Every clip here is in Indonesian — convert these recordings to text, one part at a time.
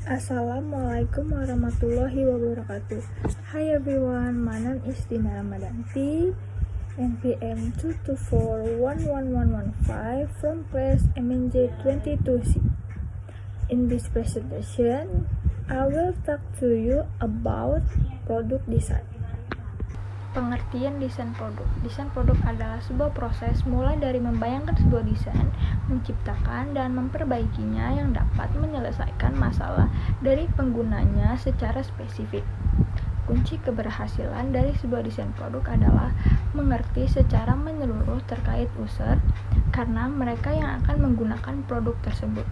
Assalamualaikum warahmatullahi wabarakatuh. Hi everyone, my name is Dina Ramadanti, NPM 2241115 from class MNJ 22C. In this presentation, I will talk to you about product design. Pengertian desain produk. Desain produk adalah sebuah proses mulai dari membayangkan sebuah desain, menciptakan dan memperbaikinya yang dapat menyelesaikan masalah dari penggunanya secara spesifik. Kunci keberhasilan dari sebuah desain produk adalah mengerti secara menyeluruh terkait user karena mereka yang akan menggunakan produk tersebut.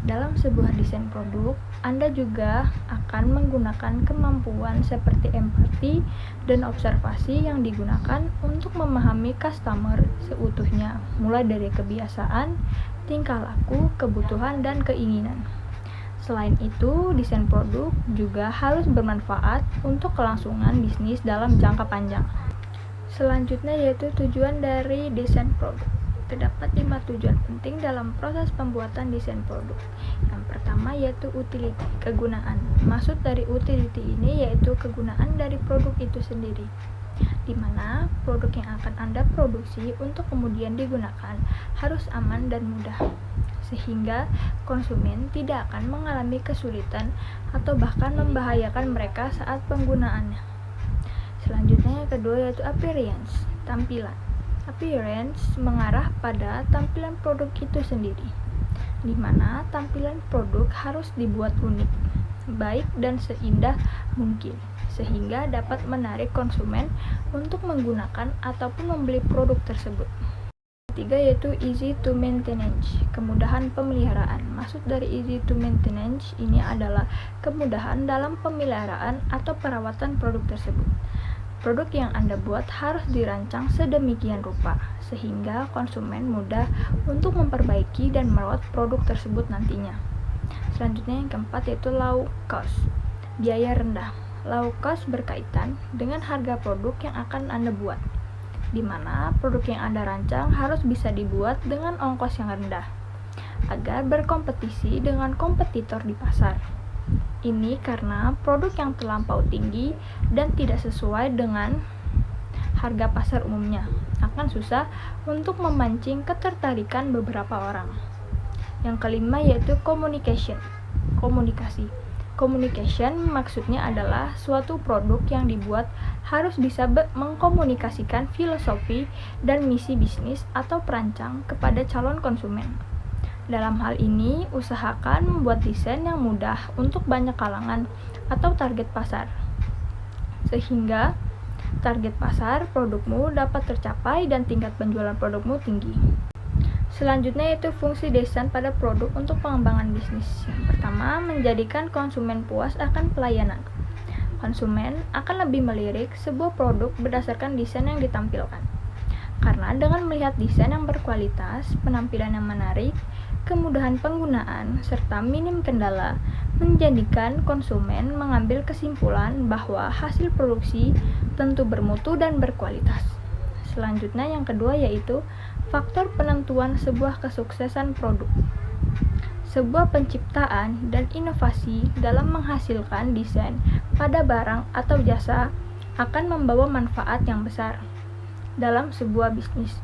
Dalam sebuah desain produk, Anda juga akan menggunakan kemampuan seperti empati dan observasi yang digunakan untuk memahami customer seutuhnya, mulai dari kebiasaan, tingkah laku, kebutuhan, dan keinginan. Selain itu, desain produk juga harus bermanfaat untuk kelangsungan bisnis dalam jangka panjang. Selanjutnya yaitu tujuan dari desain produk. Terdapat 5 tujuan penting dalam proses pembuatan desain produk. Yang pertama yaitu utility, kegunaan. Maksud dari utility ini yaitu kegunaan dari produk itu sendiri, di mana produk yang akan Anda produksi untuk kemudian digunakan harus aman dan mudah, sehingga konsumen tidak akan mengalami kesulitan atau bahkan membahayakan mereka saat penggunaannya. Selanjutnya yang kedua yaitu appearance, tampilan. Appearance mengarah pada tampilan produk itu sendiri, di mana tampilan produk harus dibuat unik, baik dan seindah mungkin, sehingga dapat menarik konsumen untuk menggunakan ataupun membeli produk tersebut. Ketiga yaitu easy to maintenance, kemudahan pemeliharaan. Maksud dari easy to maintenance ini adalah kemudahan dalam pemeliharaan atau perawatan produk tersebut. Produk yang Anda buat harus dirancang sedemikian rupa, sehingga konsumen mudah untuk memperbaiki dan merawat produk tersebut nantinya. Selanjutnya yang keempat yaitu low cost, biaya rendah. Low cost berkaitan dengan harga produk yang akan Anda buat, di mana produk yang Anda rancang harus bisa dibuat dengan ongkos yang rendah, agar berkompetisi dengan kompetitor di pasar. Ini karena produk yang terlampau tinggi dan tidak sesuai dengan harga pasar umumnya akan susah untuk memancing ketertarikan beberapa orang. Yang kelima yaitu communication, komunikasi. Communication maksudnya adalah suatu produk yang dibuat harus bisa mengkomunikasikan filosofi dan misi bisnis atau perancang kepada calon konsumen. Dalam hal ini, usahakan membuat desain yang mudah untuk banyak kalangan atau target pasar, sehingga target pasar produkmu dapat tercapai dan tingkat penjualan produkmu tinggi. Selanjutnya yaitu fungsi desain pada produk untuk pengembangan bisnis. Yang pertama, menjadikan konsumen puas akan pelayanan. Konsumen akan lebih melirik sebuah produk berdasarkan desain yang ditampilkan. Karena dengan melihat desain yang berkualitas, penampilan yang menarik, kemudahan penggunaan, serta minim kendala, menjadikan konsumen mengambil kesimpulan bahwa hasil produksi tentu bermutu dan berkualitas. Selanjutnya yang kedua yaitu faktor penentuan sebuah kesuksesan produk. Sebuah penciptaan dan inovasi dalam menghasilkan desain pada barang atau jasa akan membawa manfaat yang besar dalam sebuah bisnis.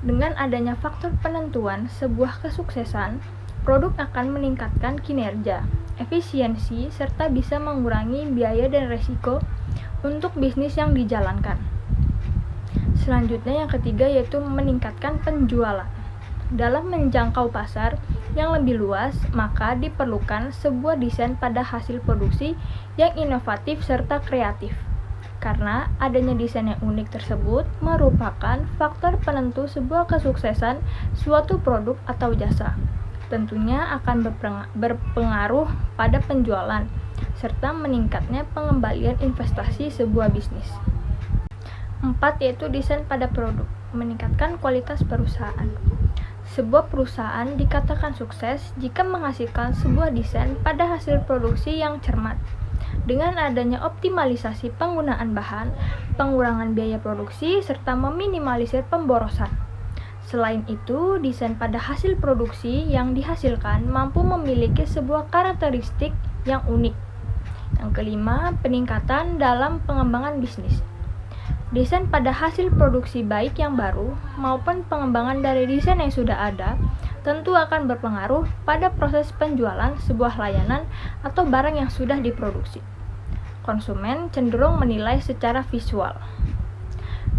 Dengan adanya faktor penentuan sebuah kesuksesan, produk akan meningkatkan kinerja, efisiensi, serta bisa mengurangi biaya dan resiko untuk bisnis yang dijalankan. Selanjutnya yang ketiga yaitu meningkatkan penjualan. Dalam menjangkau pasar yang lebih luas, maka diperlukan sebuah desain pada hasil produksi yang inovatif serta kreatif. Karena adanya desain yang unik tersebut merupakan faktor penentu sebuah kesuksesan suatu produk atau jasa. Tentunya akan berpengaruh pada penjualan serta meningkatnya pengembalian investasi sebuah bisnis. 4 yaitu desain pada produk, meningkatkan kualitas perusahaan. Sebuah perusahaan dikatakan sukses jika menghasilkan sebuah desain pada hasil produksi yang cermat. Dengan adanya optimalisasi penggunaan bahan, pengurangan biaya produksi, serta meminimalisir pemborosan. Selain itu, desain pada hasil produksi yang dihasilkan mampu memiliki sebuah karakteristik yang unik. Yang kelima, peningkatan dalam pengembangan bisnis. Desain pada hasil produksi baik yang baru maupun pengembangan dari desain yang sudah ada tentu akan berpengaruh pada proses penjualan sebuah layanan atau barang yang sudah diproduksi. Konsumen cenderung menilai secara visual,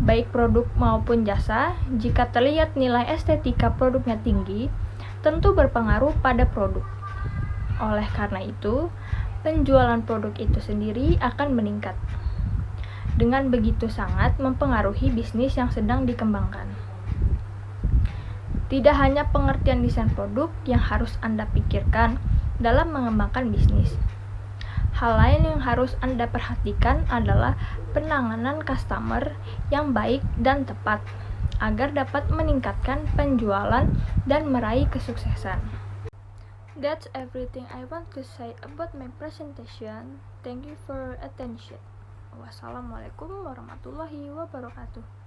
baik produk maupun jasa. Jika terlihat nilai estetika produknya tinggi, tentu berpengaruh pada produk. Oleh karena itu, penjualan produk itu sendiri akan meningkat. Dengan begitu sangat mempengaruhi bisnis yang sedang dikembangkan. Tidak hanya pengertian desain produk yang harus Anda pikirkan dalam mengembangkan bisnis. Hal lain yang harus Anda perhatikan adalah penanganan customer yang baik dan tepat agar dapat meningkatkan penjualan dan meraih kesuksesan. That's everything I want to say about my presentation. Thank you for attention. Wassalamualaikum warahmatullahi wabarakatuh.